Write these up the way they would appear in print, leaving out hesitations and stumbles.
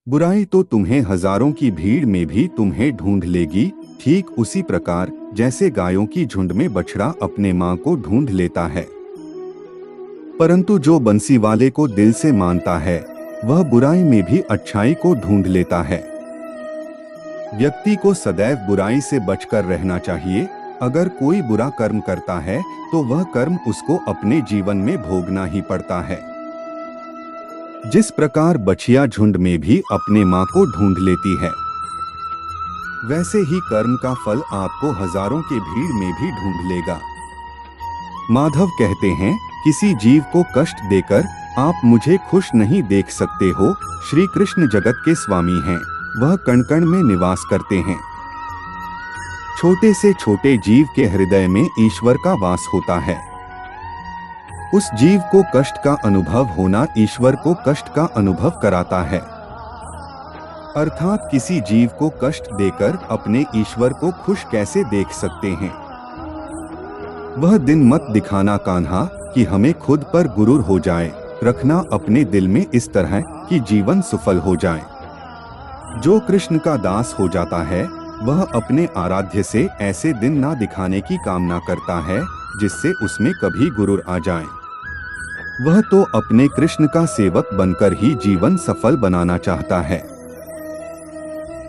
बुराई तो तुम्हें हजारों की भीड़ में भी तुम्हें ढूंढ लेगी, ठीक उसी प्रकार जैसे गायों की झुंड में बछड़ा अपने मां को ढूंढ लेता है। परंतु जो बंसी वाले को दिल से मानता है वह बुराई में भी अच्छाई को ढूंढ लेता है। व्यक्ति को सदैव बुराई से बचकर रहना चाहिए। अगर कोई बुरा कर्म करता है तो वह कर्म उसको अपने जीवन में भोगना ही पड़ता है। जिस प्रकार बछिया झुंड में भी अपने मां को ढूंढ लेती है, वैसे ही कर्म का फल आपको हजारों के भीड़ में भी ढूंढ लेगा। माधव कहते हैं, किसी जीव को कष्ट देकर आप मुझे खुश नहीं देख सकते हो। श्री कृष्ण जगत के स्वामी हैं, वह कण कण में निवास करते हैं। छोटे से छोटे जीव के हृदय में ईश्वर का वास होता है। उस जीव को कष्ट का अनुभव होना ईश्वर को कष्ट का अनुभव कराता है। अर्थात किसी जीव को कष्ट देकर अपने ईश्वर को खुश कैसे देख सकते हैं। वह दिन मत दिखाना कान्हा कि हमें खुद पर गुरूर हो जाए, रखना अपने दिल में इस तरह कि जीवन सफल हो जाए। जो कृष्ण का दास हो जाता है वह अपने आराध्य से ऐसे दिन ना दिखाने की कामना करता है जिससे उसमें कभी गुरूर आ जाए। वह तो अपने कृष्ण का सेवक बनकर ही जीवन सफल बनाना चाहता है।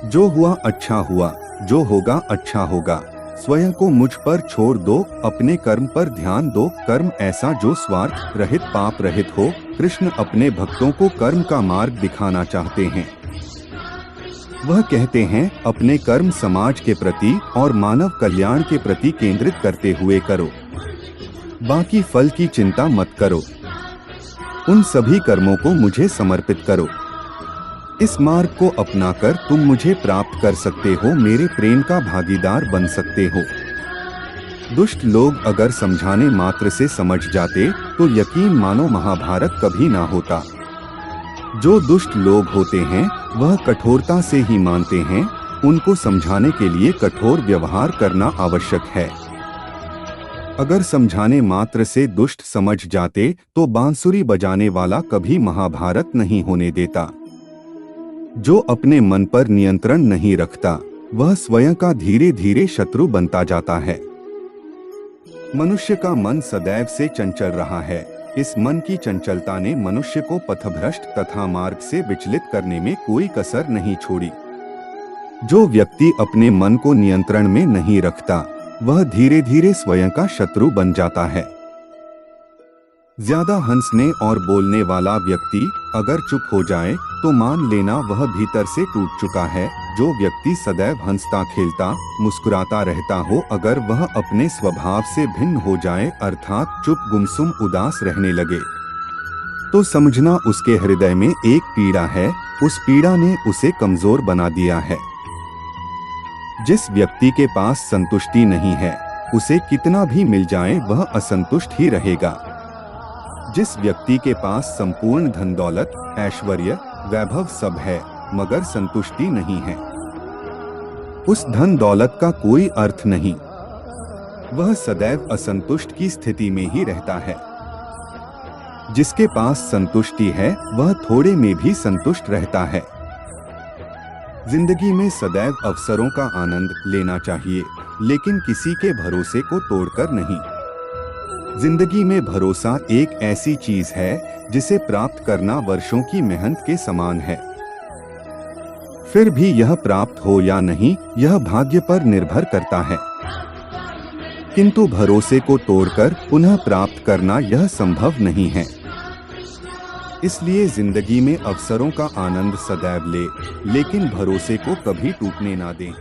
जो हुआ अच्छा हुआ, जो होगा अच्छा होगा। स्वयं को मुझ पर छोड़ दो, अपने कर्म पर ध्यान दो। कर्म ऐसा जो स्वार्थ रहित पाप रहित हो। कृष्ण अपने भक्तों को कर्म का मार्ग दिखाना चाहते हैं। वह कहते हैं, अपने कर्म समाज के प्रति और मानव कल्याण के प्रति केंद्रित करते हुए करो, बाकी फल की चिंता मत करो। उन सभी कर्मों को मुझे समर्पित करो। इस मार्ग को अपनाकर तुम मुझे प्राप्त कर सकते हो, मेरे प्रेम का भागीदार बन सकते हो। दुष्ट लोग अगर समझाने मात्र से समझ जाते तो यकीन मानो महाभारत कभी ना होता। जो दुष्ट लोग होते हैं वह कठोरता से ही मानते हैं। उनको समझाने के लिए कठोर व्यवहार करना आवश्यक है। अगर समझाने मात्र से दुष्ट समझ जाते तो बांसुरी बजाने वाला कभी महाभारत नहीं होने देता। जो अपने मन पर नियंत्रण नहीं रखता वह स्वयं का धीरे धीरे शत्रु बनता जाता है। मनुष्य का मन सदैव से चंचल रहा है। इस मन की चंचलता ने मनुष्य को पथभ्रष्ट तथा मार्ग से विचलित करने में कोई कसर नहीं छोड़ी। जो व्यक्ति अपने मन को नियंत्रण में नहीं रखता वह धीरे धीरे स्वयं का शत्रु बन जाता है। ज्यादा हंसने और बोलने वाला व्यक्ति अगर चुप हो जाए तो मान लेना वह भीतर से टूट चुका है। जो व्यक्ति सदैव हंसता खेलता मुस्कुराता रहता हो, अगर वह अपने स्वभाव से भिन्न हो जाए अर्थात चुप गुमसुम उदास रहने लगे, तो समझना उसके हृदय में एक पीड़ा है। उस पीड़ा ने उसे कमजोर बना दिया है। जिस व्यक्ति के पास संतुष्टि नहीं है उसे कितना भी मिल जाए वह असंतुष्ट ही रहेगा। जिस व्यक्ति के पास संपूर्ण धन दौलत ऐश्वर्य वैभव सब है मगर संतुष्टि नहीं है, उस धन दौलत का कोई अर्थ नहीं। वह सदैव असंतुष्ट की स्थिति में ही रहता है। जिसके पास संतुष्टि है वह थोड़े में भी संतुष्ट रहता है। जिंदगी में सदैव अवसरों का आनंद लेना चाहिए, लेकिन किसी के भरोसे को तोड़कर नहीं। जिंदगी में भरोसा एक ऐसी चीज है जिसे प्राप्त करना वर्षों की मेहनत के समान है। फिर भी यह प्राप्त हो या नहीं यह भाग्य पर निर्भर करता है, किंतु भरोसे को तोड़कर पुनः प्राप्त करना यह संभव नहीं है। इसलिए जिंदगी में अवसरों का आनंद सदैव ले, लेकिन भरोसे को कभी टूटने ना दें।